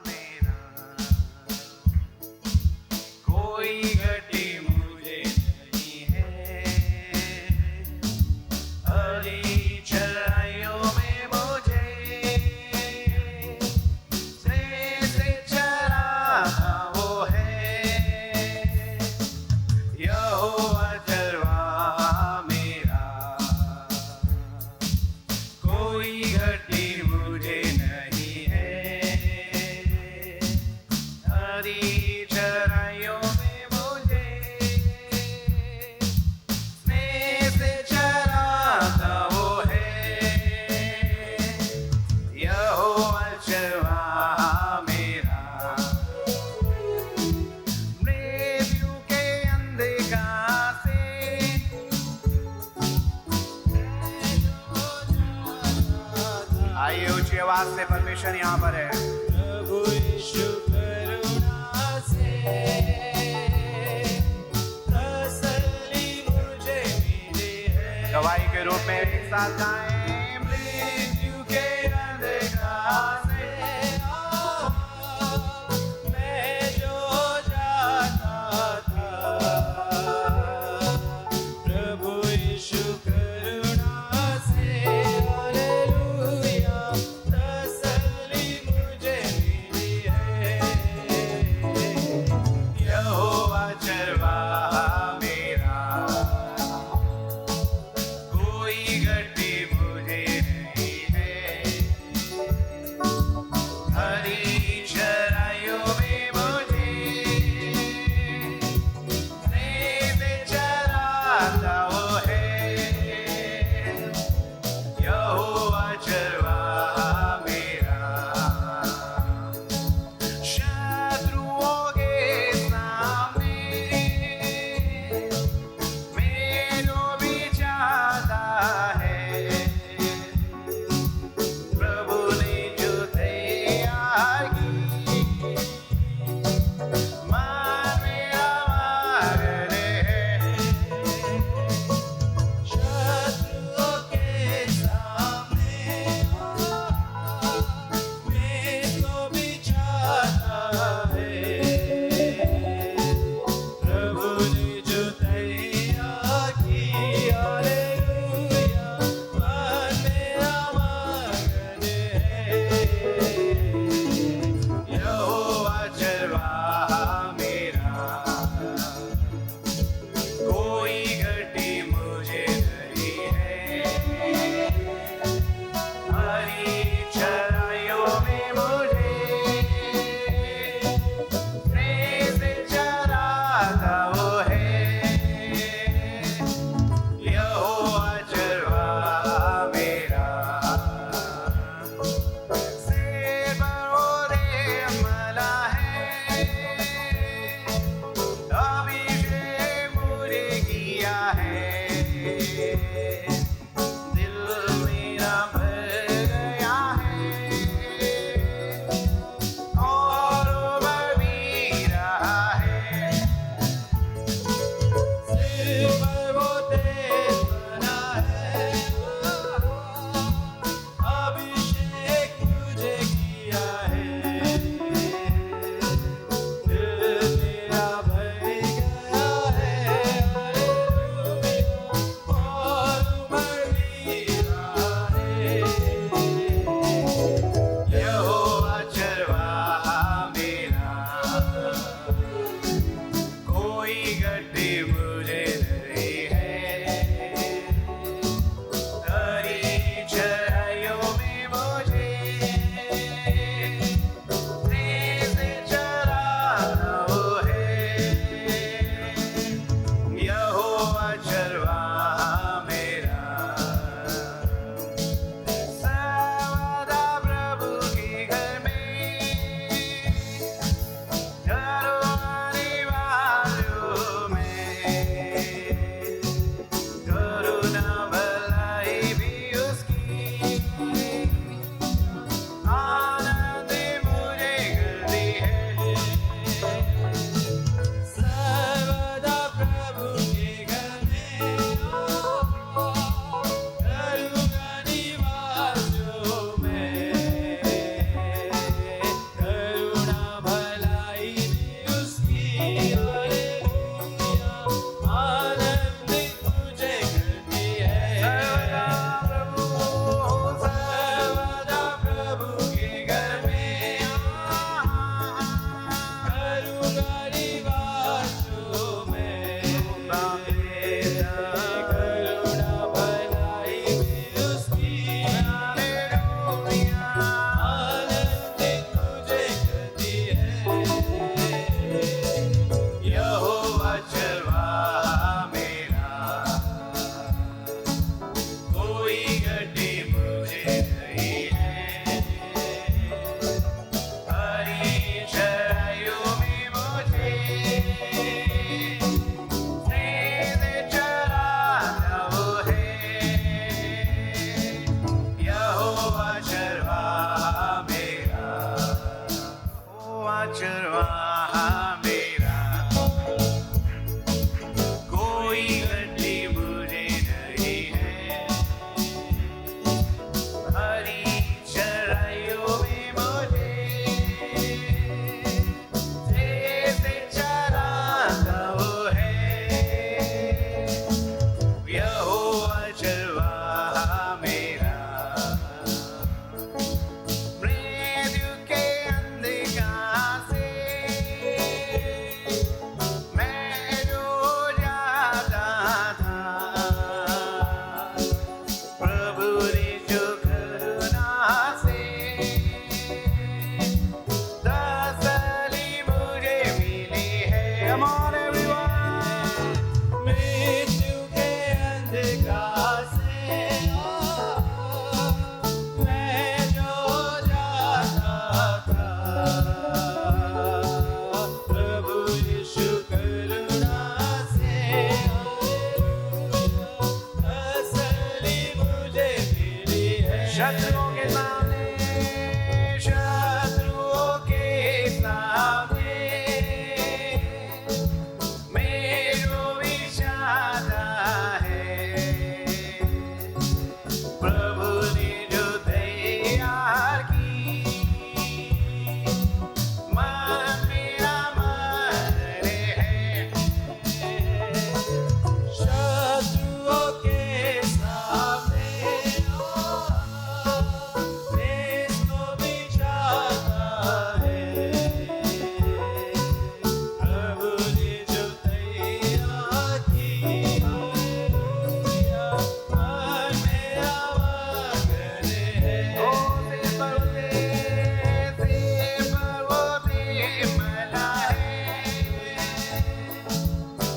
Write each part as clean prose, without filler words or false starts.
मेरा, कोई घटी मुझे नहीं है। हरी चराइयों में मुझे स्नेह से चराता वो है। यहोवा चरवाहा मेरा, कोई घटी मुझे नहीं है। हरी चराइयों में मुझे स्नेह से चराता वो है। यहोवा चरवाहा मेरा, मृत्यु के अंधकार से आइए ऊंची आवाज से परमेश्वर यहाँ पर है। प्रभु यीशु करुणा से तसल्ली मुझे मिली है। गवाही के रूप में एक साथ गाएं। मृत्यु के अंधकार से मैं जो जाता था, प्रभु यीशु करुणा से हालेलुया तसल्ली मुझे मिली है। यहोवा चरवाहा मेरा, कोई घटी मुझे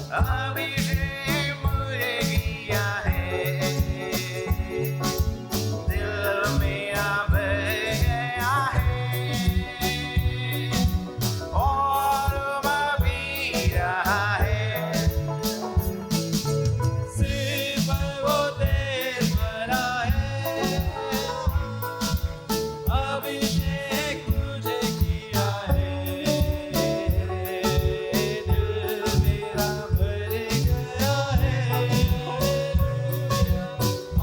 अभिषेक मुझे किया है, दिल मेरा भर गया है और मैं पी रहा है। सिर पर वो तेल भरा है, अभिषेक मुझे किया है, दिल मेरा भर गया है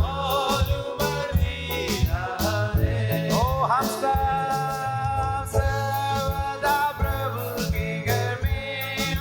और मैं पी रहा है। ओ हम सब सर्वदा प्रभु के घर में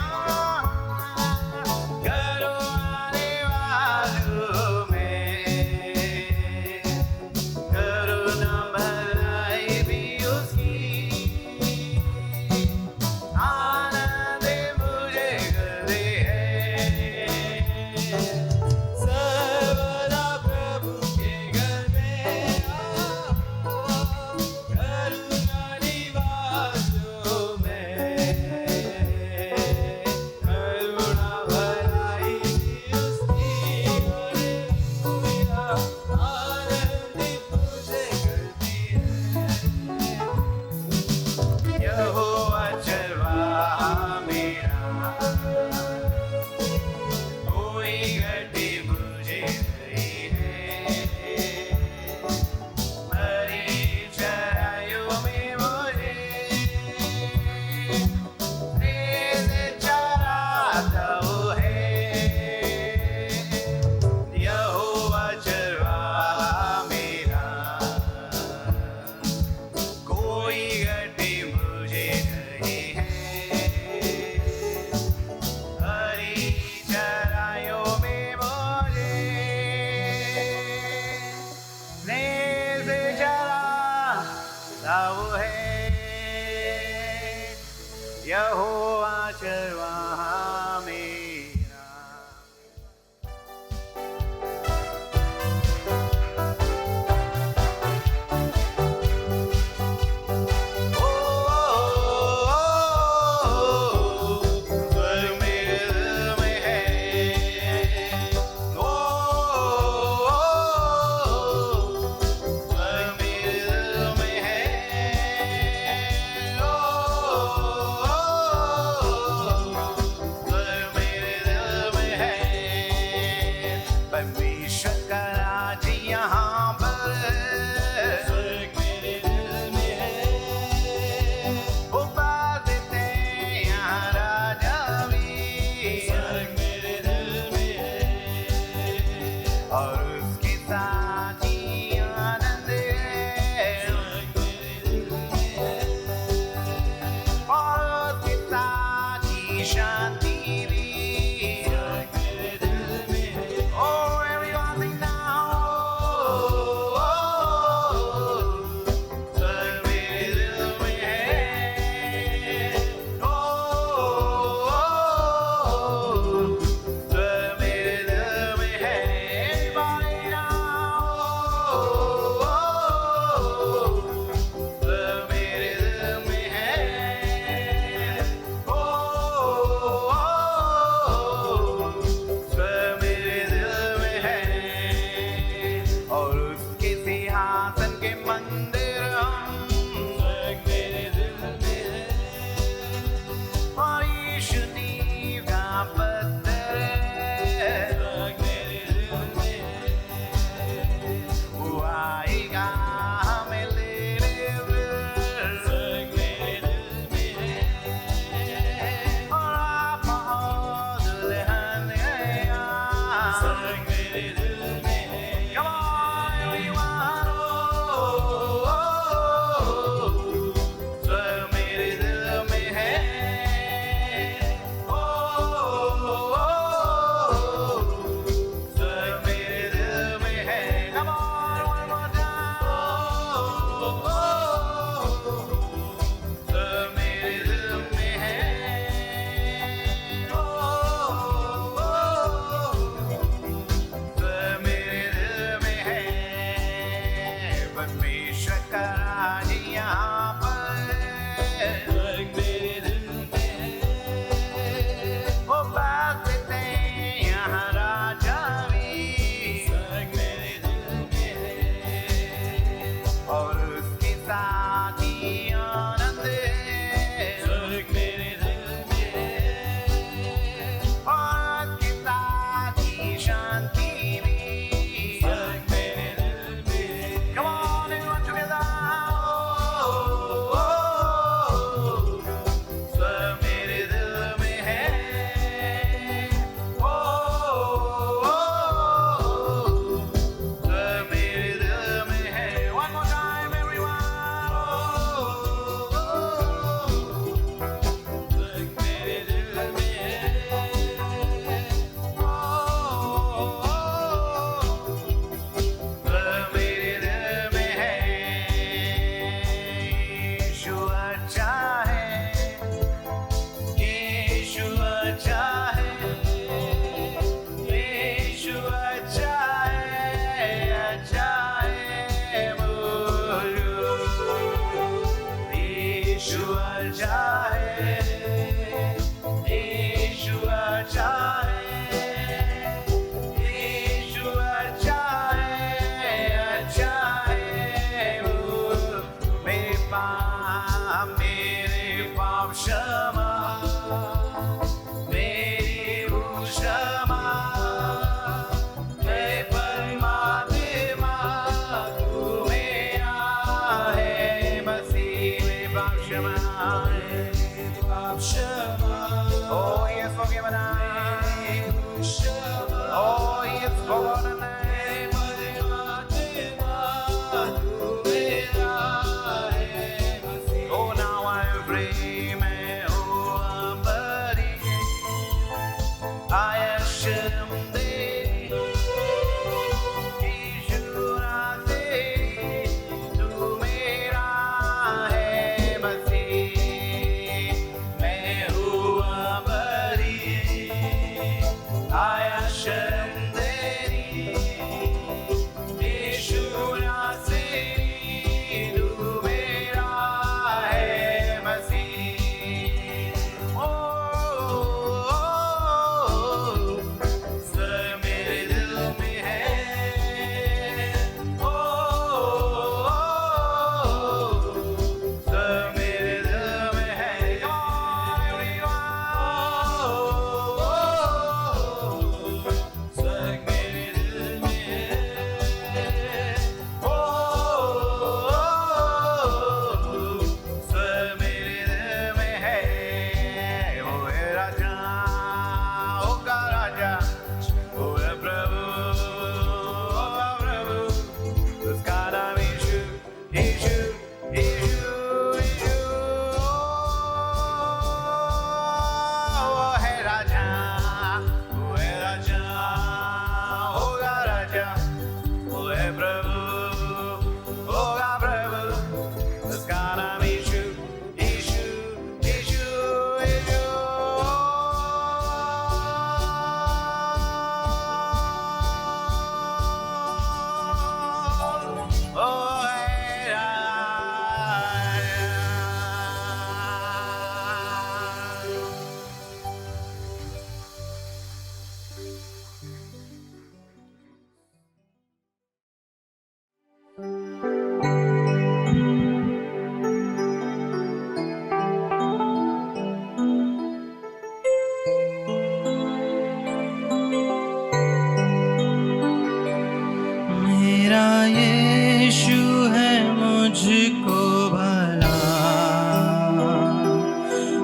मुझको भला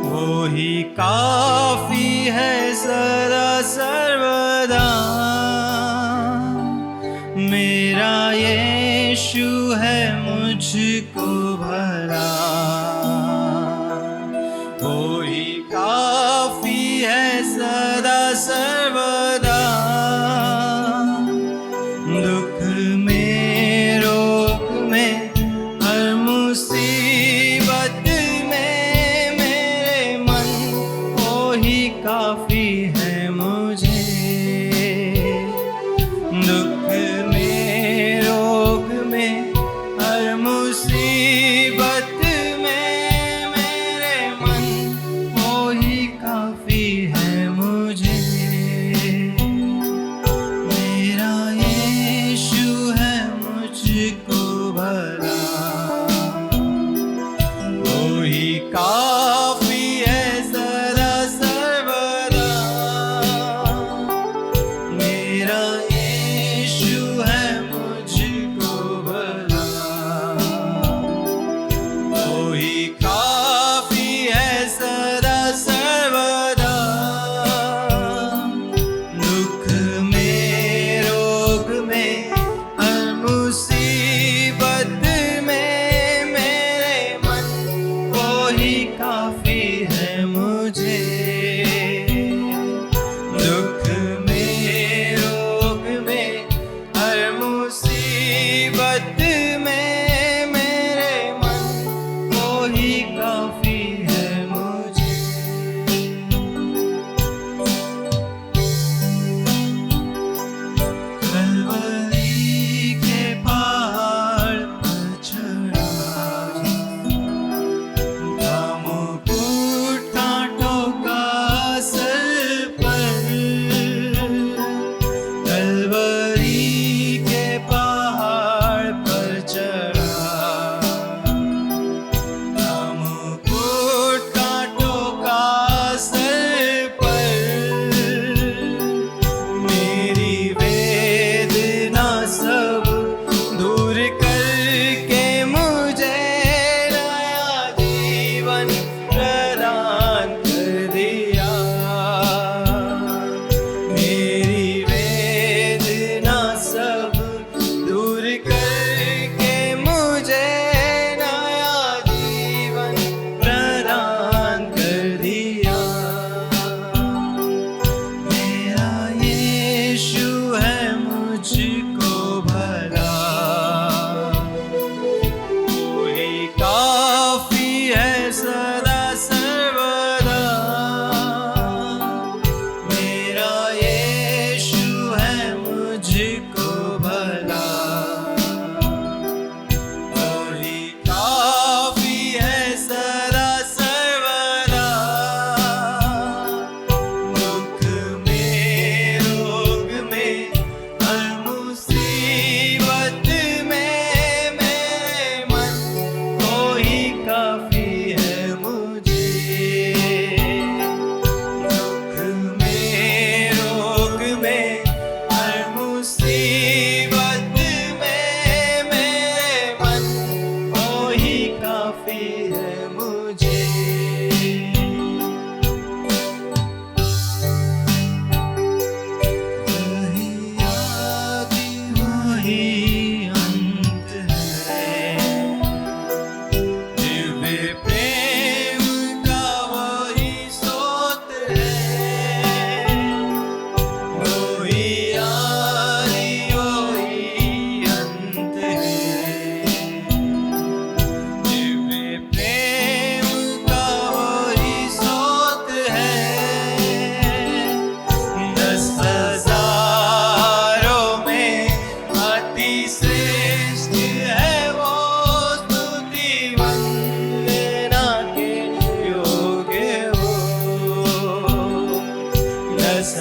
वो ही काफी है सदा सर्वदा। मेरा यीशु है मुझको भला वो ही काफी है सदा सर्वदा। दुख में रोग में हर मुसीबत में मेरे मन वो ही काफी है मुझे। दुख में रोग में हर मुसीबत में मेरे मन वो ही काफी है मुझे।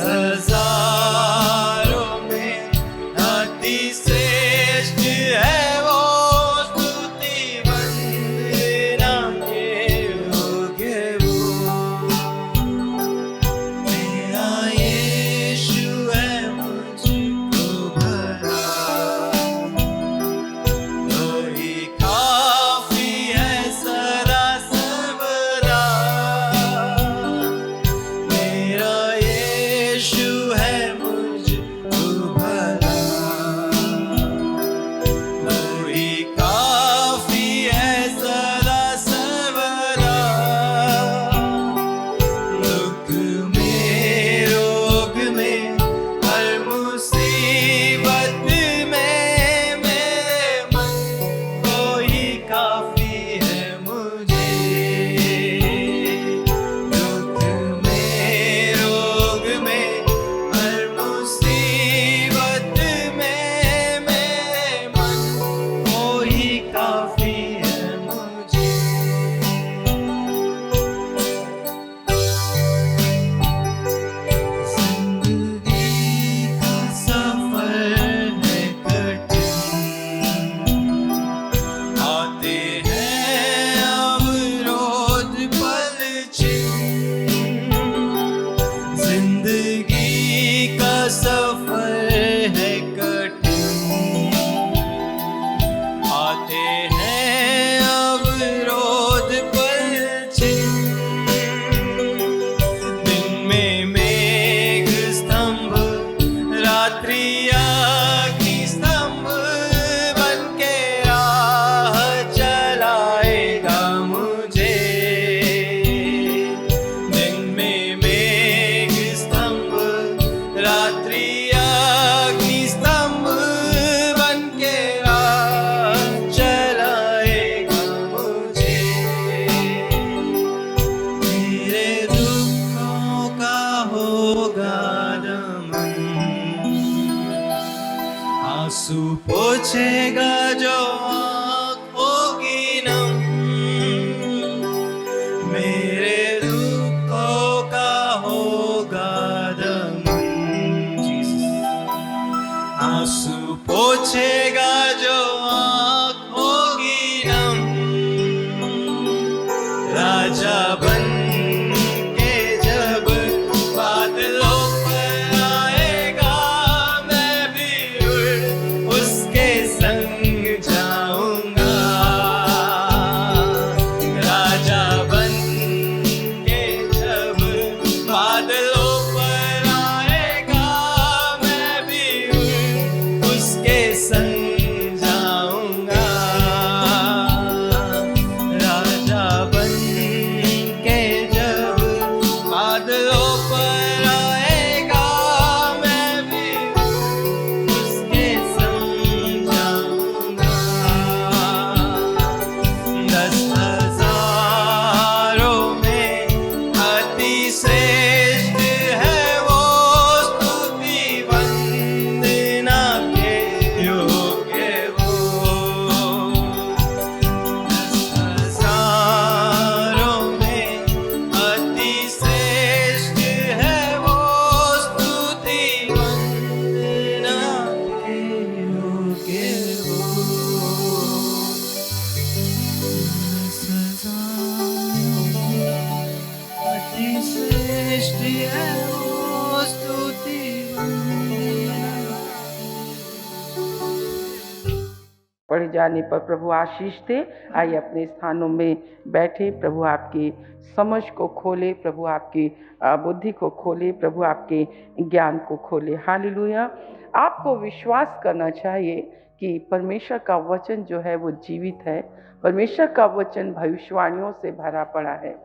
हजारों में अति श्रेष्ठ है वो, स्तुति वंदना के योग्य वो। मेरा यीशु है मुझको भला, वही काफी है सदा सर्वदा। मेरा यीशु है मुझको भला, वही काफी है सदा सर्वदा। दुख में रोग में हर मुसीबत में मेरे मन को ही काफी है मुझे। दुख में रोग में हर मुसीबत में मेरे मन को ही काफी है मुझे। जिंदगी का सफर है कठिन, आते हैं अवरोध पलछिन। जिंदगी का सफर है कठिन, आते हैं अवरोध पलछिन। दिन में मेघ स्तंभ, रात्रि अग्नि स्तंभ बनके राह चलाएगा मुझे। दिन में मेघ स्तंभ, रात्रि अग्नि स्तंभ बनके राह चलाएगा मुझे। मेरे दुखों का होगा दमन, आंसू पोंछेगा जो आँखों की नम। मेरे दुखों का होगा दमन, आंसू पोंछेगा जो आँखों की नम। राजा बन के जब बादलों पर आएगा, मैं भी उड़ उसके संग जाऊंगा। राजा बन के जब बादलों पर आएगा, मैं भी उड़ उसके संग जाऊंगा। राजा बन के जब बादलों पर आएगा, मैं भी उसके संग जाऊंगा। 10,000 में अति श्रेष्ठ है वो, स्तुति वंदना के योग्य वो। 10,000 में अति श्रेष्ठ है वो, स्तुति वंदना के योग्य वो। 10,000 में अति श्रेष्ठ है वो, स्तुति वंदना। पढ़े जाने पर प्रभु आशीष दे। आइए अपने स्थानों में बैठे। प्रभु आपकी समझ को खोले, प्रभु आपकी बुद्धि को खोले, प्रभु आपके ज्ञान को खोले। हालेलुया। आपको विश्वास करना चाहिए कि परमेश्वर का वचन जो है वो जीवित है। परमेश्वर का वचन भविष्यवाणियों से भरा पड़ा है।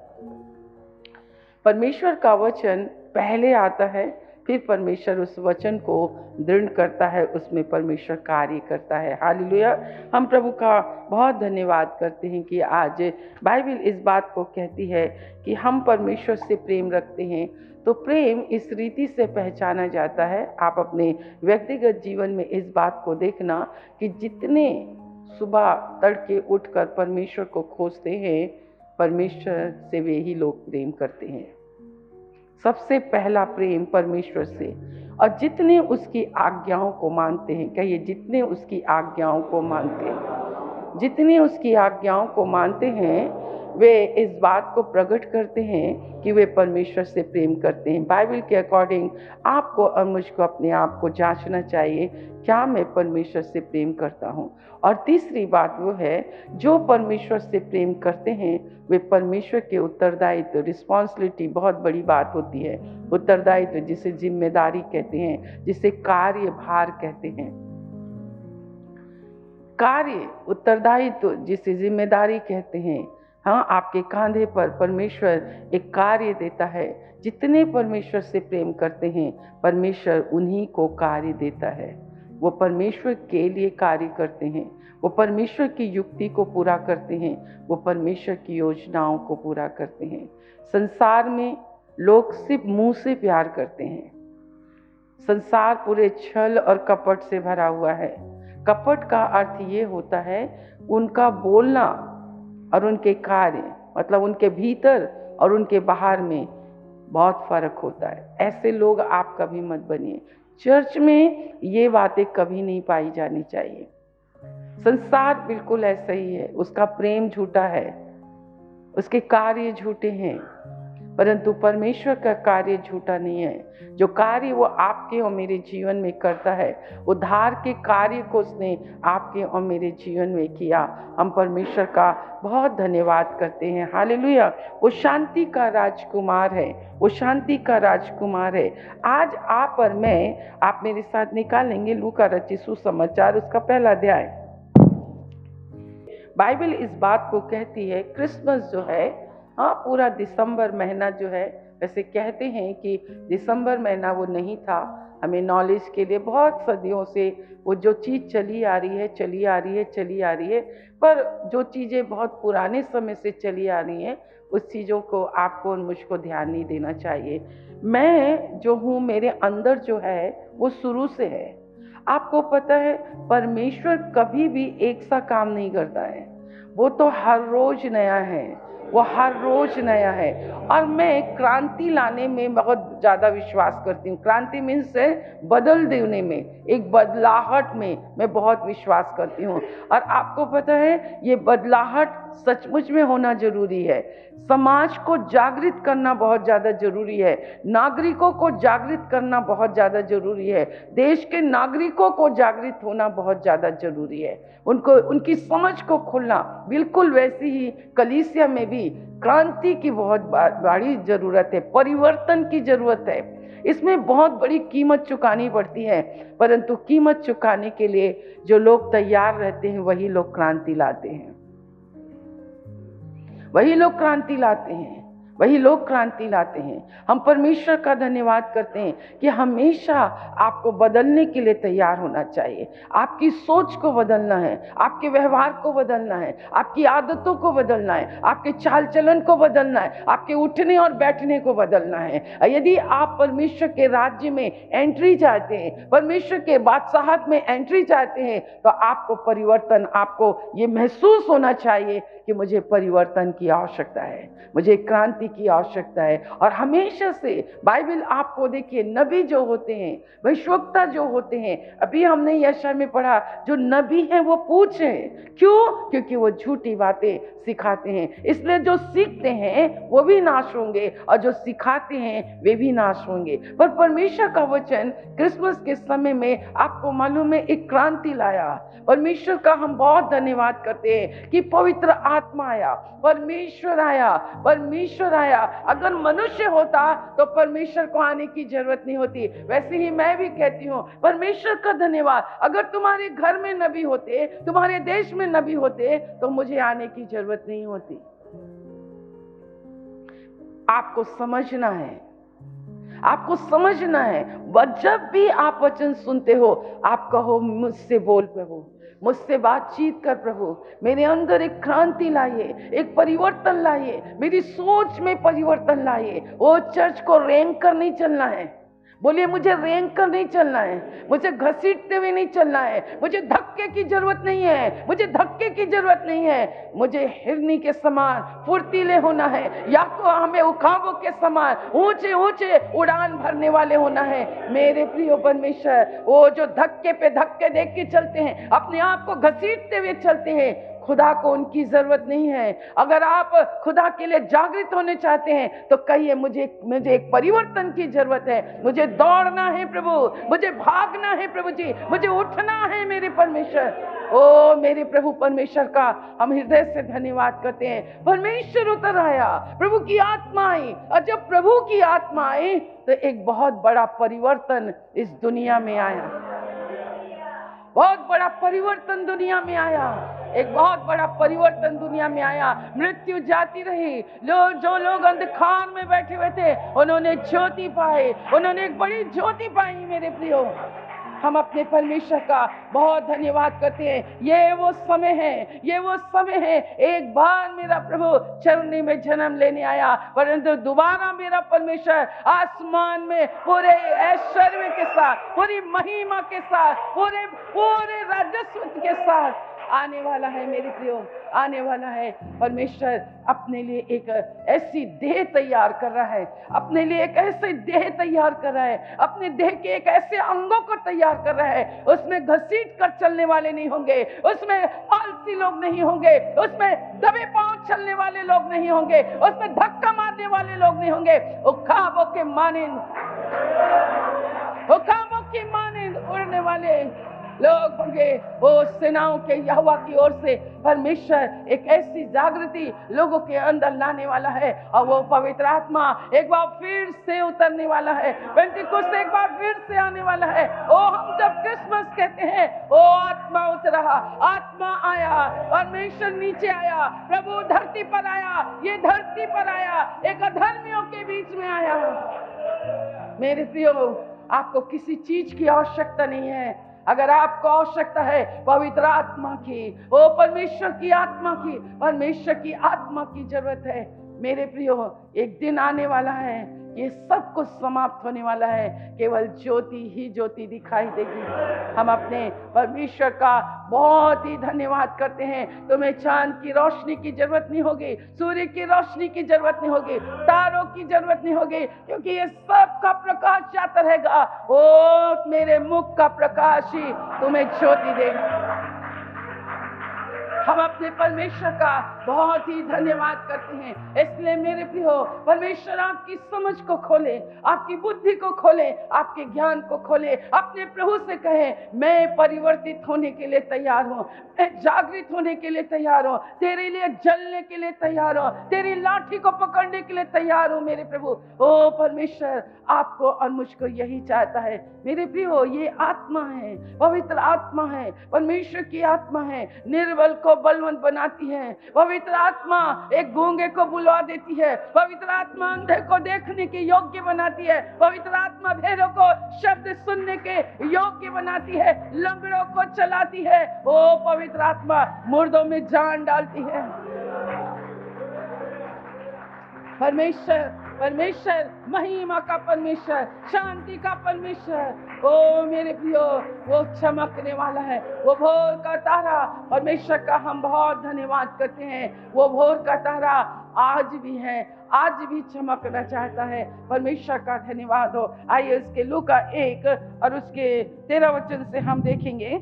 परमेश्वर का वचन पहले आता है, फिर परमेश्वर उस वचन को दृढ़ करता है, उसमें परमेश्वर कार्य करता है। हालेलुया। हम प्रभु का बहुत धन्यवाद करते हैं कि आज बाइबल इस बात को कहती है कि हम परमेश्वर से प्रेम रखते हैं। तो प्रेम इस रीति से पहचाना जाता है। आप अपने व्यक्तिगत जीवन में इस बात को देखना कि जितने सुबह तड़के उठकर परमेश्वर को खोजते हैं, परमेश्वर से वे ही लोग प्रेम करते हैं। सबसे पहला प्रेम परमेश्वर से, और जितने उसकी आज्ञाओं को मानते हैं, कहिए जितने उसकी आज्ञाओं को मानते हैं, जितने उसकी आज्ञाओं को मानते हैं वे इस बात को प्रकट करते हैं कि वे परमेश्वर से प्रेम करते हैं। बाइबल के अकॉर्डिंग आपको और मुझको अपने आप को जांचना चाहिए, क्या मैं परमेश्वर से प्रेम करता हूँ। और तीसरी बात वो है, जो परमेश्वर से प्रेम करते हैं वे परमेश्वर के उत्तरदायित्व, रिस्पॉन्सिबिलिटी बहुत बड़ी बात होती है, उत्तरदायित्व जिसे जिम्मेदारी कहते हैं, जिसे कार्यभार कहते हैं, कार्य उत्तरदायित्व जिसे जिम्मेदारी कहते हैं। हाँ, आपके कांधे पर परमेश्वर एक कार्य देता है। जितने परमेश्वर से प्रेम करते हैं परमेश्वर उन्हीं को कार्य देता है। वो परमेश्वर के लिए कार्य करते हैं, वो परमेश्वर की युक्ति को पूरा करते हैं, वो परमेश्वर की योजनाओं को पूरा करते हैं। संसार में लोग सिर्फ मुंह से प्यार करते हैं। संसार पूरे छल और कपट से भरा हुआ है। कपट का अर्थ ये होता है उनका बोलना और उनके कार्य, मतलब उनके भीतर और उनके बाहर में बहुत फर्क होता है। ऐसे लोग आप कभी मत बनिए। चर्च में ये बातें कभी नहीं पाई जानी चाहिए। संसार बिल्कुल ऐसा ही है, उसका प्रेम झूठा है, उसके कार्य झूठे हैं, परंतु परमेश्वर का कार्य झूठा नहीं है। जो कार्य वो आपके और मेरे जीवन में करता है, उद्धार के कार्य को उसने आपके और मेरे जीवन में किया। हम परमेश्वर का बहुत धन्यवाद करते हैं। हालेलुया। वो शांति का राजकुमार है, वो शांति का राजकुमार है। आज आप और मैं, आप मेरे साथ निकालेंगे लूका रचित सुसमाचार उसका पहला अध्याय। बाइबल इस बात को कहती है, क्रिसमस जो है, हाँ, पूरा दिसंबर महीना जो है, वैसे कहते हैं कि दिसंबर महीना वो नहीं था। हमें नॉलेज के लिए बहुत सदियों से वो जो चीज़ चली आ रही है, पर जो चीज़ें बहुत पुराने समय से चली आ रही हैं उस चीज़ों को आपको और मुझको ध्यान नहीं देना चाहिए। मैं जो हूँ, मेरे अंदर जो है वो शुरू से है। आपको पता है परमेश्वर कभी भी एक सा काम नहीं करता है, वो तो हर रोज नया है, वो हर रोज नया है। और मैं क्रांति लाने में बहुत ज़्यादा विश्वास करती हूँ। क्रांति मीन्स से बदल देने में, एक बदलाहट में मैं बहुत विश्वास करती हूँ। और आपको पता है ये बदलाहट सचमुच में होना जरूरी है। समाज को जागृत करना बहुत ज़्यादा जरूरी है, नागरिकों को जागृत करना बहुत ज़्यादा जरूरी है, देश के नागरिकों को जागृत होना बहुत ज़्यादा जरूरी है, उनको उनकी समझ को खुलना। बिल्कुल वैसी ही कलीसिया में भी क्रांति की बहुत बड़ी ज़रूरत है, परिवर्तन की ज़रूरत है। इसमें बहुत बड़ी कीमत चुकानी पड़ती है, परंतु कीमत चुकाने के लिए जो लोग तैयार रहते हैं वही लोग क्रांति लाते हैं, वही लोग क्रांति लाते हैं, वही लोग क्रांति लाते हैं। हम परमेश्वर का धन्यवाद करते हैं कि हमेशा आपको बदलने के लिए तैयार होना चाहिए। आपकी सोच को बदलना है, आपके व्यवहार को बदलना है, आपकी आदतों को बदलना है, आपके चाल चलन को बदलना है, आपके उठने और बैठने को बदलना है। यदि आप परमेश्वर के राज्य में एंट्री चाहते हैं, परमेश्वर के बादशाहत में एंट्री चाहते हैं, तो आपको परिवर्तन, आपको ये महसूस होना चाहिए कि मुझे परिवर्तन की आवश्यकता है, मुझे क्रांति की आवश्यकता है। और हमेशा से बाइबल आपको देखिए, नबी जो होते हैं, भविष्यवक्ता जो होते हैं, अभी हमने यशायाह में पढ़ा, जो नबी हैं वो पूछे क्यों? क्योंकि वो झूठी बातें सिखाते हैं। इसलिए जो सीखते हैं वो भी नाश होंगे और जो सिखाते हैं वे भी नाश होंगे। पर परमेश्वर का वचन क्रिसमस के समय में आपको मालूम है एक क्रांति लाया। परमेश्वर का हम बहुत धन्यवाद करते हैं कि पवित्र आत्मा आया, परमेश्वर आया, परमेश्वर आया। अगर मनुष्य होता तो परमेश्वर को आने की जरूरत नहीं होती। वैसे ही मैं भी कहती हूँ परमेश्वर का धन्यवाद, अगर तुम्हारे घर में नबी होते, तुम्हारे देश में नबी होते, तो मुझे आने की जरूरत नहीं होती। आपको समझना है, आपको समझना है। जब भी आप वचन सुनते हो, आप कहो मुझसे बोल प्रभु, मुझसे बातचीत कर प्रभु, मेरे अंदर एक क्रांति लाइए, एक परिवर्तन लाइए, मेरी सोच में परिवर्तन लाइए। वो चर्च को रैंक कर नहीं चलना है, बोलिए मुझे रेंग कर नहीं चलना है, मुझे घसीटते हुए नहीं चलना है, मुझे धक्के की जरूरत नहीं है, मुझे धक्के की जरूरत नहीं है। मुझे हिरनी के समान फुर्तीले होना है, या तो हमें उखाबों के समान ऊंचे ऊंचे उड़ान भरने वाले होना है। मेरे प्रिय परमेश्वर, वो जो धक्के पे धक्के देख के चलते हैं, अपने आप को घसीटते हुए चलते हैं, खुदा को उनकी जरूरत नहीं है। अगर आप खुदा के लिए जागृत होने चाहते हैं तो कहिए मुझे एक परिवर्तन की जरूरत है, मुझे दौड़ना है प्रभु, मुझे भागना है प्रभु जी, मुझे उठना है मेरे परमेश्वर। ओ मेरे प्रभु परमेश्वर का हम हृदय से धन्यवाद करते हैं। परमेश्वर उतर आया, प्रभु की आत्मा आई, और जब प्रभु की आत्मा आई तो एक बहुत बड़ा परिवर्तन इस दुनिया में आया। बहुत बड़ा परिवर्तन दुनिया में आया, एक बहुत बड़ा परिवर्तन दुनिया में आया। मृत्यु जाती रही, जो लोग अंधकार में बैठे हुए थे उन्होंने ज्योति पाई, उन्होंने एक बड़ी ज्योति पाई। मेरे प्रियो, हम अपने परमेश्वर का बहुत धन्यवाद करते हैं। ये वो समय है, ये वो समय है। एक बार मेरा प्रभु चरनी में जन्म लेने आया, परंतु दोबारा मेरा परमेश्वर आसमान में पूरे ऐश्वर्य के साथ, पूरी महिमा के साथ, पूरे राजस्व के साथ आने वाला है। मेरे प्रियो, आने वाला है। परमेश्वर अपने लिए एक ऐसी देह तैयार कर रहा है, अपने लिए एक ऐसी देह तैयार कर रहा है, अपने देह के एक ऐसे अंगों को तैयार कर रहा है। उसमें घसीट कर चलने वाले नहीं होंगे, उसमें आलसी लोग नहीं होंगे, उसमें दबे पांव चलने वाले लोग नहीं होंगे, उसमें धक्का मारने वाले लोग नहीं होंगे। उखाबों के मानिंद उड़ने वाले लोग होंगे। वो सेनाओं के यहोवा की ओर से परमेश्वर एक ऐसी जागृति लोगों के अंदर लाने वाला है, और वो पवित्र आत्मा एक बार फिर से उतरने वाला है। पेंटिकोस्ट एक बार फिर से आने वाला है। ओ हम जब क्रिसमस कहते हैं, ओ आत्मा उतरा, आत्मा आया, परमेश्वर नीचे आया, प्रभु धरती पर आया, ये धरती पर आया, एक अधर्मियों के बीच में आया। मेरे प्रियो, आपको किसी चीज की आवश्यकता नहीं है। अगर आपको आवश्यकता है पवित्र आत्मा की, ओ परमेश्वर की आत्मा की, परमेश्वर की आत्मा की जरूरत है। मेरे प्रियो, एक दिन आने वाला है, ये सब कुछ समाप्त होने वाला है, केवल ज्योति ही ज्योति दिखाई देगी। हम अपने परमेश्वर का बहुत ही धन्यवाद करते हैं। तुम्हें चांद की रोशनी की जरूरत नहीं होगी, सूर्य की रोशनी की जरूरत नहीं होगी, तारों की जरूरत नहीं होगी, क्योंकि ये सब का प्रकाश जाता रहेगा। ओ मेरे मुख का प्रकाश ही तुम्हें ज्योति देगा। हम अपने परमेश्वर का बहुत ही धन्यवाद करते हैं। इसलिए मेरे प्रियो, परमेश्वर आपकी समझ को खोले, आपकी बुद्धि को खोले, आपके ज्ञान को खोले। अपने प्रभु से कहें, मैं परिवर्तित होने के लिए तैयार हूँ, मैं जागृत होने के लिए तैयार हूँ, तेरे लिए जलने के लिए तैयार हूँ, तेरी लाठी को पकड़ने के लिए तैयार हूँ। मेरे प्रभु, ओ परमेश्वर, आपको और मुझको यही चाहता है। मेरे प्रियो, ये आत्मा है, पवित्र आत्मा है, परमेश्वर की आत्मा है, निर्बल को बलवंत बनाती है। पवित्र आत्मा एक गूंगे को बुलवा देती है, पवित्र आत्मा अंधे को देखने के योग्य बनाती है, पवित्र आत्मा भेड़ों को शब्द सुनने के योग्य बनाती है, लंगड़ों को चलाती है। ओ पवित्र आत्मा मुर्दों में जान डालती है। परमेश्वर महिमा का परमेश्वर, शांति का परमेश्वर, ओ मेरे प्रियो, वो चमकने वाला है। वो भोर का तारा, परमेश्वर का हम बहुत धन्यवाद करते हैं। वो भोर का तारा आज भी है, आज भी चमकना चाहता है। परमेश्वर का धन्यवाद हो। आइए उसके लूका 1 और उसके 13 वचन से हम देखेंगे।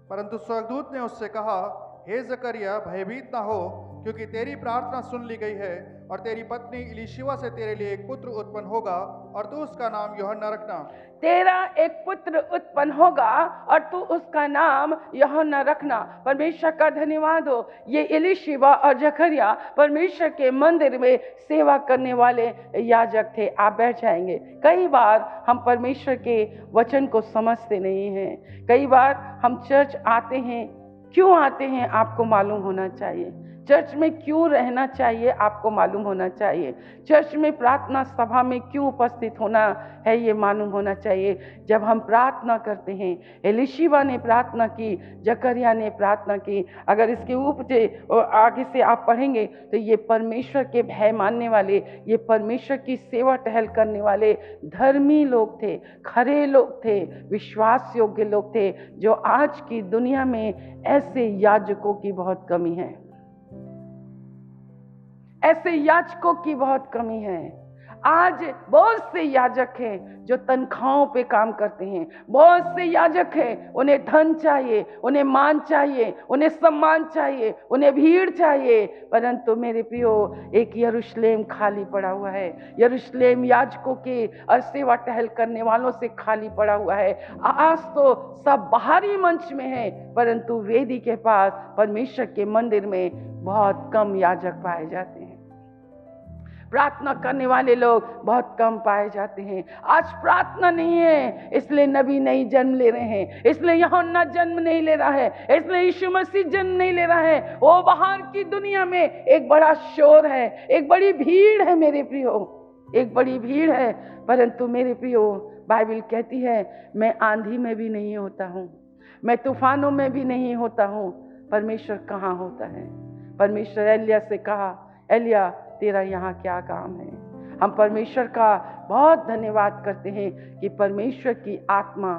परंतु स्वर्गदूत ने उससे कहा, हे जकरिया, भयभीत ना हो, क्योंकि तेरी प्रार्थना सुन ली गई है, और तेरी पत्नी इलीशिबा से तेरे लिए एक पुत्र उत्पन्न होगा, और तू उसका नाम यूहन्ना रखना। तेरा एक पुत्र उत्पन्न होगा और तू उसका नाम यूहन्ना रखना। परमेश्वर का धन्यवाद हो। ये इलीशिबा और जकरिया परमेश्वर के मंदिर में सेवा करने वाले याजक थे। आप बैठ जाएंगे। कई बार हम परमेश्वर के वचन को समझते नहीं हैं। कई बार हम चर्च आते हैं, क्यों आते हैं आपको मालूम होना चाहिए। चर्च में क्यों रहना चाहिए आपको मालूम होना चाहिए। चर्च में प्रार्थना सभा में क्यों उपस्थित होना है ये मालूम होना चाहिए। जब हम प्रार्थना करते हैं, एलीशिबा ने प्रार्थना की, जकरिया ने प्रार्थना की। अगर इसके ऊपर आगे से आप पढ़ेंगे तो ये परमेश्वर के भय मानने वाले, ये परमेश्वर की सेवा टहल करने वाले धर्मी लोग थे, खरे लोग थे, विश्वास योग्य लोग थे, जो आज की दुनिया में ऐसे याजकों की बहुत कमी है। ऐसे याजकों की बहुत कमी है। आज बहुत से याजक हैं जो तनख्वाहों पे काम करते हैं। बहुत से याजक हैं, उन्हें धन चाहिए, उन्हें मान चाहिए, उन्हें सम्मान चाहिए, उन्हें भीड़ चाहिए। परंतु मेरे प्रियो, एक यरूशलेम खाली पड़ा हुआ है। यरूशलेम याजकों के और सेवा टहल करने वालों से खाली पड़ा हुआ है। आज तो सब बाहरी मंच में है, परंतु वेदी के पास परमेश्वर के मंदिर में बहुत कम याजक पाए जाते हैं। प्रार्थना करने वाले लोग बहुत कम पाए जाते हैं। आज प्रार्थना नहीं है, इसलिए नबी नहीं जन्म ले रहे हैं, इसलिए यूहन्ना जन्म नहीं ले रहा है, इसलिए यीशु मसीह जन्म नहीं ले रहा है। वो बाहर की दुनिया में एक बड़ा शोर है, एक बड़ी भीड़ है मेरे प्रियो, एक बड़ी भीड़ है। परंतु मेरे प्रियो, बाइबल कहती है मैं आंधी में भी नहीं होता हूँ, मैं तूफानों में भी नहीं होता हूँ। परमेश्वर कहाँ होता है? परमेश्वर एलिया से कहा, एलिया तेरा यहाँ क्या काम है? हम परमेश्वर का बहुत धन्यवाद करते हैं कि परमेश्वर की आत्मा,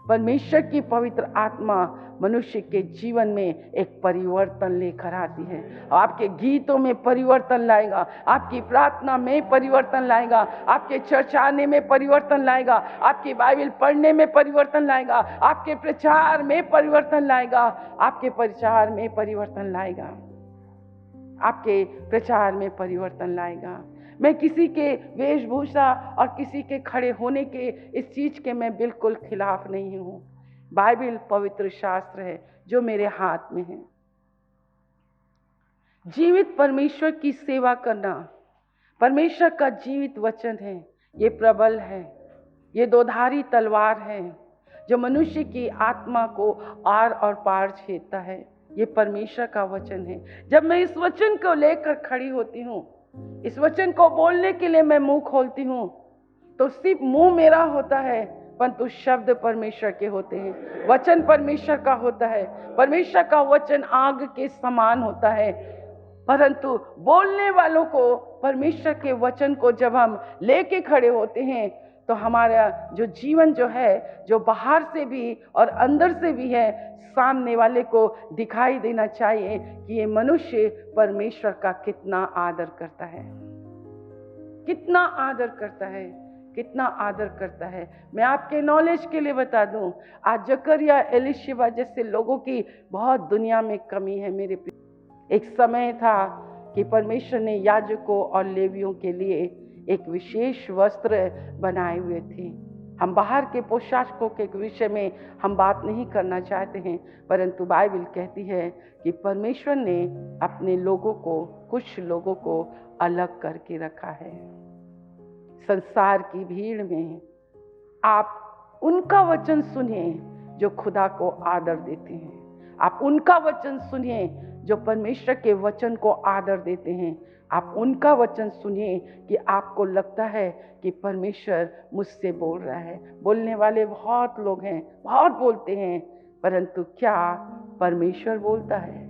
परमेश्वर की पवित्र आत्मा मनुष्य के जीवन में एक परिवर्तन लेकर आती है। आपके गीतों में परिवर्तन लाएगा, आपकी प्रार्थना में परिवर्तन लाएगा, आपके चर्च आने में परिवर्तन लाएगा, आपकी बाइबल पढ़ने में परिवर्तन लाएगा, आपके प्रचार में परिवर्तन लाएगा, आपके प्रचार में परिवर्तन लाएगा, आपके प्रचार में परिवर्तन लाएगा। मैं किसी के वेशभूषा और किसी के खड़े होने के इस चीज के मैं बिल्कुल खिलाफ नहीं हूँ। बाइबल पवित्र शास्त्र है जो मेरे हाथ में है। जीवित परमेश्वर की सेवा करना परमेश्वर का जीवित वचन है। ये प्रबल है, ये दोधारी तलवार है जो मनुष्य की आत्मा को आर और पार छेदता है। ये परमेश्वर का वचन है। जब मैं इस वचन को लेकर खड़ी होती हूँ, इस वचन को बोलने के लिए मैं मुंह खोलती हूँ, तो सिर्फ मुंह मेरा होता है, परंतु शब्द परमेश्वर के होते हैं, वचन परमेश्वर का होता है। परमेश्वर का वचन आग के समान होता है, परंतु बोलने वालों को, परमेश्वर के वचन को जब हम लेके खड़े होते हैं तो हमारा जो जीवन जो है, जो बाहर से भी और अंदर से भी है, सामने वाले को दिखाई देना चाहिए कि ये मनुष्य परमेश्वर का कितना आदर करता है, कितना आदर करता है, कितना आदर करता है। मैं आपके नॉलेज के लिए बता दूं, आज जकरिया, एलीशिबा जैसे लोगों की बहुत दुनिया में कमी है मेरे प्रिय। एक समय था कि परमेश्वर ने याजकों और लेवियों के लिए एक विशेष वस्त्र बनाए हुए थे। हम बाहर के पोशाकों के विषय में हम बात नहीं करना चाहते हैं, परंतु बाइबल कहती है कि परमेश्वर ने अपने लोगों को, कुछ लोगों को अलग करके रखा है। संसार की भीड़ में आप उनका वचन सुनिए जो खुदा को आदर देते हैं। आप उनका वचन सुनिए जो परमेश्वर के वचन को आदर देते हैं। आप उनका वचन सुनिए कि आपको लगता है कि परमेश्वर मुझसे बोल रहा है। बोलने वाले बहुत लोग हैं, बहुत बोलते हैं, परंतु क्या परमेश्वर बोलता है?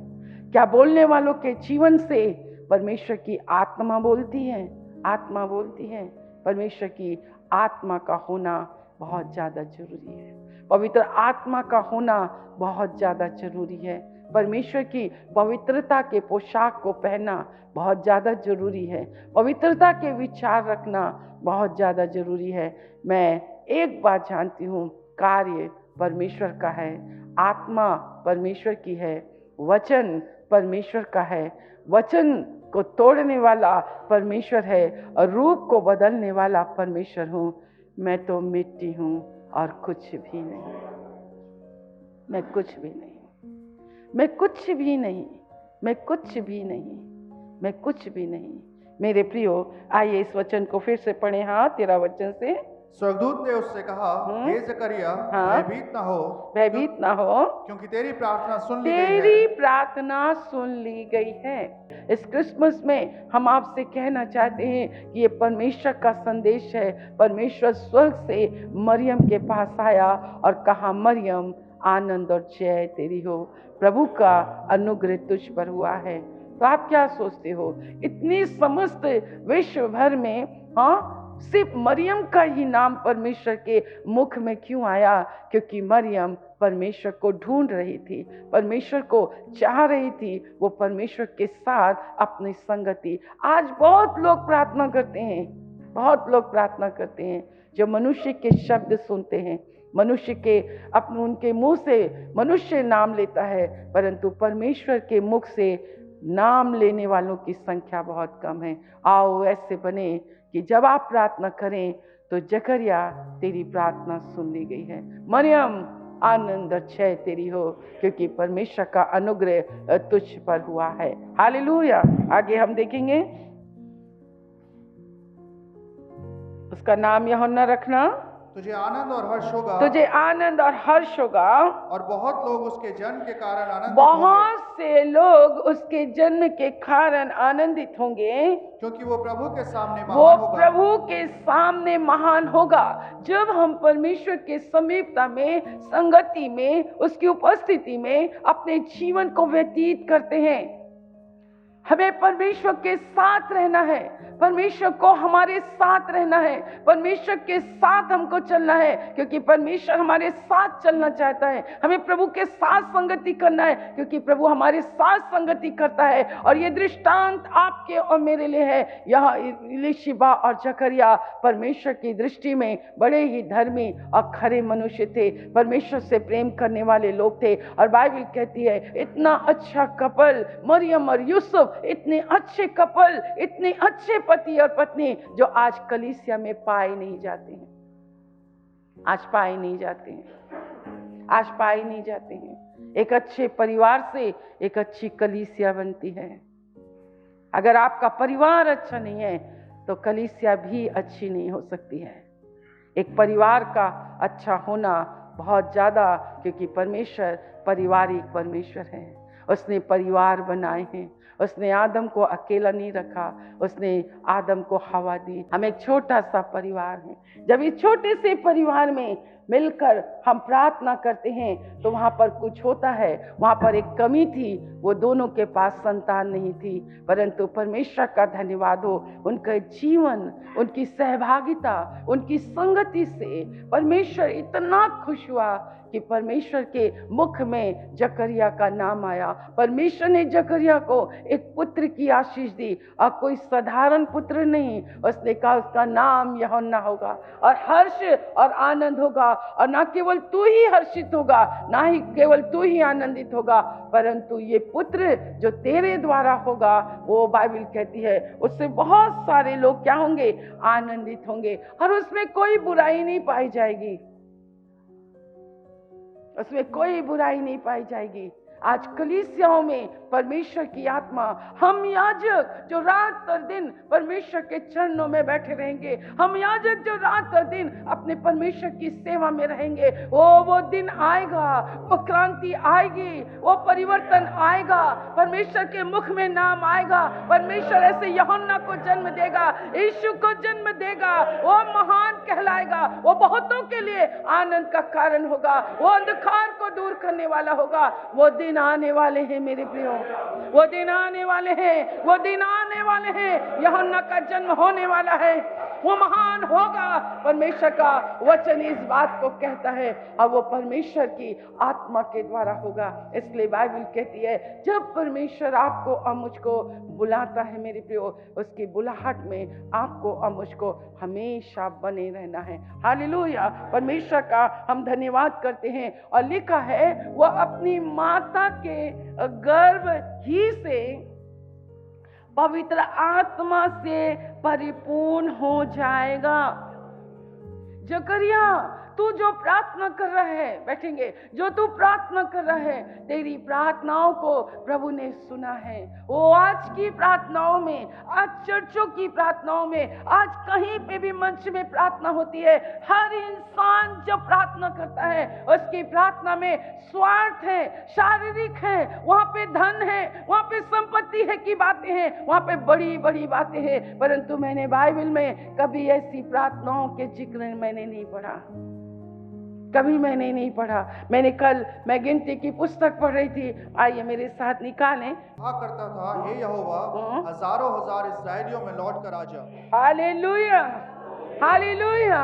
क्या बोलने वालों के जीवन से परमेश्वर की आत्मा बोलती है? आत्मा बोलती है। परमेश्वर की आत्मा का होना बहुत ज़्यादा जरूरी है। पवित्र आत्मा का होना बहुत ज़्यादा जरूरी है। परमेश्वर की पवित्रता के पोशाक को पहनना बहुत ज़्यादा जरूरी है। पवित्रता के विचार रखना बहुत ज़्यादा जरूरी है। मैं एक बात जानती हूँ, कार्य परमेश्वर का है, आत्मा परमेश्वर की है, वचन परमेश्वर का है। वचन को तोड़ने वाला परमेश्वर है और रूप को बदलने वाला परमेश्वर हूँ। मैं तो मिट्टी हूँ और कुछ भी नहीं। मैं कुछ भी नहीं, मैं कुछ भी नहीं, मैं कुछ भी नहीं, मैं कुछ भी नहीं। मेरे प्रियो, आइए इस वचन को फिर से पढ़ें। हाँ, तेरा वचन से स्वर्गदूत ने उससे कहा, हे जकरिया, हाँ। भयभीत न हो, भयभीत ना हो, क्योंकि तेरी प्रार्थना सुन ली गई तेरी है। प्रार्थना सुन ली गई है। इस क्रिसमस में हम आपसे कहना चाहते हैं कि ये परमेश्वर का संदेश है। परमेश्वर स्वर्ग से मरियम के पास आया और कहा, मरियम आनंद और जय तेरी हो, प्रभु का अनुग्रह तुझ पर हुआ है। तो आप क्या सोचते हो, इतनी समस्त विश्व भर में सिर्फ मरियम का ही नाम परमेश्वर के मुख में क्यों आया? क्योंकि मरियम परमेश्वर को ढूंढ रही थी, परमेश्वर को चाह रही थी, वो परमेश्वर के साथ अपनी संगति। आज बहुत लोग प्रार्थना करते हैं, बहुत लोग प्रार्थना करते हैं जो मनुष्य के शब्द सुनते हैं, मनुष्य के अपने उनके मुंह से मनुष्य नाम लेता है, परंतु परमेश्वर के मुख से नाम लेने वालों की संख्या बहुत कम है। आओ ऐसे बने कि जब आप प्रार्थना करें तो जकरिया तेरी प्रार्थना सुन ली गई है। मरियम आनंद और जय तेरी हो, क्योंकि परमेश्वर का अनुग्रह तुझ पर हुआ है। हालेलुया। आगे हम देखेंगे, उसका नाम यूहन्ना रखना। तुझे आनंद और हर्ष होगा, तुझे आनंद और हर्ष होगा, और बहुत लोग उसके जन्म के कारण आनंदित बहुत होंगे, से लोग उसके जन्म के कारण आनंदित होंगे, क्योंकि वो प्रभु के सामने वो महान होगा। प्रभु के सामने महान होगा। जब हम परमेश्वर के समीपता में, संगति में, उसकी उपस्थिति में अपने जीवन को व्यतीत करते हैं, हमें परमेश्वर के साथ रहना है, परमेश्वर को हमारे साथ रहना है, परमेश्वर के साथ हमको चलना है, क्योंकि परमेश्वर हमारे साथ चलना चाहता है। हमें प्रभु के साथ संगति करना है, क्योंकि प्रभु हमारे साथ संगति करता है। और ये दृष्टांत आपके और मेरे लिए है। यहाँ इलीशिबा और जकरिया परमेश्वर की दृष्टि में बड़े ही धर्मी और खरे मनुष्य थे, परमेश्वर से प्रेम करने वाले लोग थे। और बाइबल कहती है, इतना अच्छा कपल मरियम और यूसुफ, इतने अच्छे कपल, इतने अच्छे पति और पत्नी जो आज कलीसिया में पाए नहीं जाते हैं, आज पाए नहीं जाते हैं, आज पाए नहीं जाते हैं। एक अच्छे परिवार से एक अच्छी कलीसिया बनती है। अगर आपका परिवार अच्छा नहीं है तो कलीसिया भी अच्छी नहीं हो सकती है। एक परिवार का अच्छा होना बहुत ज्यादा, क्योंकि परमेश्वर पारिवारिक परमेश्वर है। उसने परिवार बनाए हैं, उसने आदम को अकेला नहीं रखा, उसने आदम को हवा दी। हम एक छोटा सा परिवार है। जब इस छोटे से परिवार में मिलकर हम प्रार्थना करते हैं तो वहाँ पर कुछ होता है। वहाँ पर एक कमी थी, वो दोनों के पास संतान नहीं थी, परंतु परमेश्वर का धन्यवाद हो, उनका जीवन, उनकी सहभागिता, उनकी संगति से परमेश्वर इतना खुश हुआ कि परमेश्वर के मुख में जकरिया का नाम आया। परमेश्वर ने जकरिया को एक पुत्र की आशीष दी, और कोई साधारण पुत्र नहीं। उसने कहा उसका नाम यूहन्ना होगा, और हर्ष और आनंद होगा। और ना केवल तू ही हर्षित होगा, ना ही केवल तू ही आनंदित होगा, परंतु ये पुत्र जो तेरे द्वारा होगा, वो बाइबल कहती है उससे बहुत सारे लोग क्या होंगे? आनंदित होंगे। और उसमें कोई बुराई नहीं पाई जाएगी, उसमें कोई बुराई नहीं पाई जाएगी। आज कलीसियाओं में परमेश्वर की आत्मा, हम याजक जो रात और दिन परमेश्वर के चरणों में बैठे रहेंगे, हम याजक जो रात और दिन अपने परमेश्वर की सेवा में रहेंगे, वो दिन आएगा, वो क्रांति आएगी, वो परिवर्तन आएगा, परमेश्वर के मुख में नाम आएगा। परमेश्वर ऐसे यूहन्ना को जन्म देगा, यीशु को जन्म देगा, वो महान कहलाएगा, वो बहुतों के लिए आनंद का कारण होगा, वो अंधकार को दूर करने वाला होगा। वो दिन आने वाले हैं मेरे प्रियो, वो दिन आने वाले हैं, वो दिन आने वाले हैं। यूहन्ना का जन्म होने वाला है, वो महान होगा। परमेश्वर का वचन इस बात को कहता है, और वो परमेश्वर की आत्मा के द्वारा होगा। इसलिए बाइबल कहती है, जब परमेश्वर आपको और मुझको बुलाता है मेरे प्रियो, उसकी बुलाहट में आपको और मुझको हमेशा बने रहना है। हालेलुया। परमेश्वर का हम धन्यवाद करते हैं। और लिखा है, वह अपनी माता के गर्भ ही से पवित्र आत्मा से परिपूर्ण हो जाएगा। जकरिया, तू जो प्रार्थना कर रहा है, बैठेंगे, जो तू प्रार्थना कर रहा है, तेरी प्रार्थनाओं को प्रभु ने सुना है। वो आज की प्रार्थनाओं में, आज चर्चों की प्रार्थनाओं में, आज कहीं पे भी मंच में प्रार्थना होती है, हर इंसान जब प्रार्थना करता है उसकी प्रार्थना में स्वार्थ है, शारीरिक है, वहां पे धन है, वहां पे संपत्ति है की बातें हैं, वहां पे बड़ी बड़ी बातें हैं। परंतु मैंने बाइबल में कभी ऐसी प्रार्थनाओं के जिक्र मैंने नहीं पढ़ा, कभी मैंने नहीं पढ़ा। मैं गिनती की पुस्तक पढ़ रही थी, आइए मेरे साथ निकालें। कहा करता था, हे यहोवा, हजारों हजार इस्राएलियों में लौट कर आ जा। Hallelujah, hallelujah.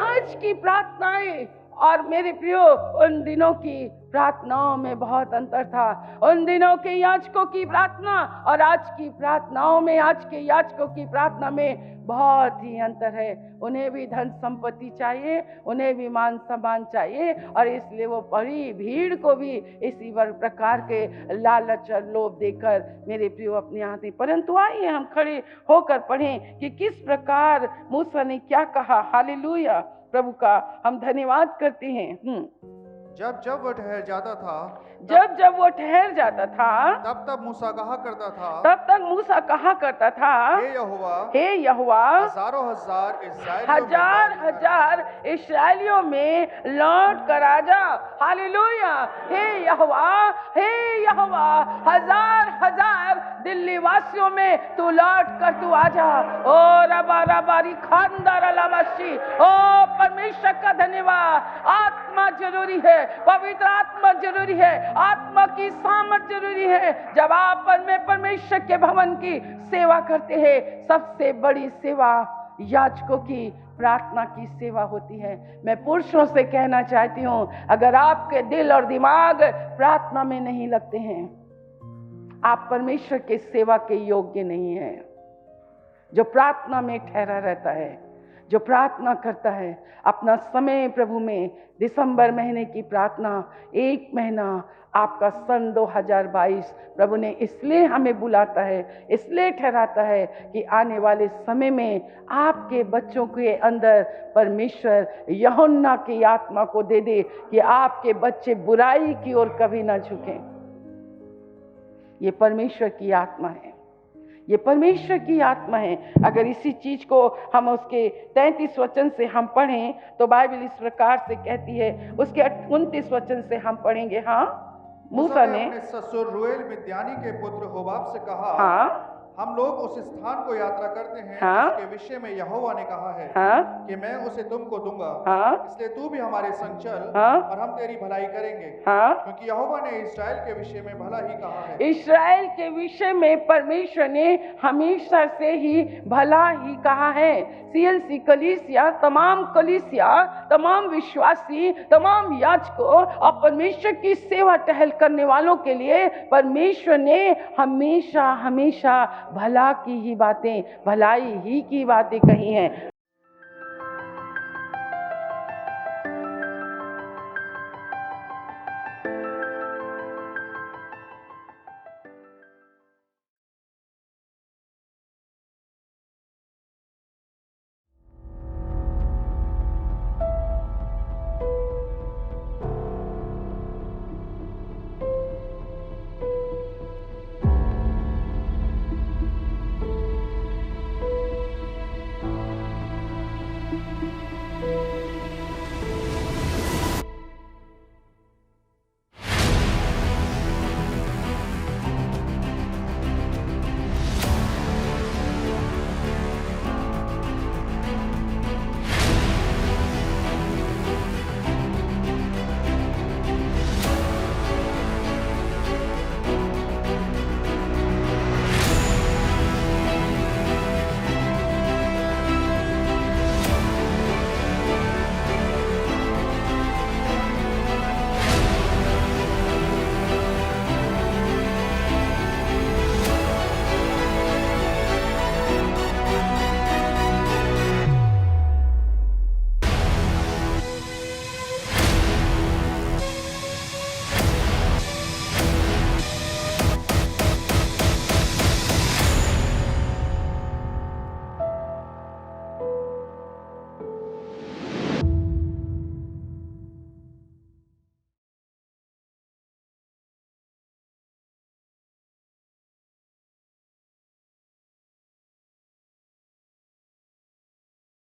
आज की प्रार्थनाएं और मेरे प्रियो, उन दिनों की प्रार्थनाओं में बहुत अंतर था। उन दिनों के याजकों की प्रार्थना और आज की प्रार्थनाओं में, आज के याजकों की प्रार्थना में बहुत ही अंतर है। उन्हें भी धन संपत्ति चाहिए, उन्हें भी मान सम्मान चाहिए, और इसलिए वो बड़ी भीड़ को भी इसी प्रकार के लालच और लोभ देकर मेरे प्रियो अपने आते। परंतु आइए हम खड़े होकर पढ़ें कि किस प्रकार मूसा ने क्या कहा। हालेलुया, प्रभु का हम धन्यवाद करते हैं। जब जब वह ठहर जाता था, जब वो ठहर जाता था, तब तब मूसा कहा करता था, तब तक मूसा कहा करता था, हे यहोवा, हे यहोवा, हजारों हजार इस्राएलियों में हजार लौट कर हजार इस्राएलियों में लौट कर आ जा। हालेलुया, हे यहोवा, हे यहोवा, हजार हजार दिल्ली वासियों में तू लौट कर तू आ जा। ओ रबा रबारी खानदार लावाशी, ओ परमेश्वर का धन्यवाद। आत्मा जरूरी है, पवित्र आत्मा जरूरी है, आत्मा की सामर्थ जरूरी है। जब आप परमेश्वर के भवन की सेवा करते हैं, सबसे बड़ी सेवा याजकों की प्रार्थना की सेवा होती है। मैं पुरुषों से कहना चाहती हूं, अगर आपके दिल और दिमाग प्रार्थना में नहीं लगते हैं, आप परमेश्वर के सेवा के योग्य नहीं हैं। जो प्रार्थना में ठहरा रहता है, जो प्रार्थना करता है, अपना समय प्रभु में, दिसंबर महीने की प्रार्थना, एक महीना आपका सन 2022 प्रभु ने इसलिए हमें बुलाता है, इसलिए ठहराता है कि आने वाले समय में आपके बच्चों के अंदर परमेश्वर यूहन्ना की आत्मा को दे दे कि आपके बच्चे बुराई की ओर कभी ना झुकें। ये परमेश्वर की आत्मा है, ये परमेश्वर की आत्मा है। अगर इसी चीज को हम उसके 33 वचन से हम पढ़ें तो बाइबल इस प्रकार से कहती है, उसके 29 वचन से हम पढ़ेंगे। हाँ, मूसा ने अपने ससुर रुएल मिद्यानी के पुत्र होबाब से कहा, हाँ, हम लोग उस स्थान को यात्रा करते हैं हाँ, जिसके विषय में यहोवा ने कहा है, हाँ, कि मैं उसे तुमको दूंगा, हाँ, इसलिए तू भी हमारे संग चल, हाँ, और हम तेरी भलाई करेंगे, हाँ। क्योंकि यहोवा ने इस्राएल के विषय में भला ही कहा है। इस्राएल के विषय में परमेश्वर ने हमेशा से ही भला ही कहा है। CLC कलीसिया, तमाम कलीसिया, तमाम विश्वासी, तमाम याजकों और परमेश्वर की सेवा टहल करने वालों के लिए परमेश्वर ने हमेशा हमेशा भला की ही बातें, भलाई ही की बातें कही हैं।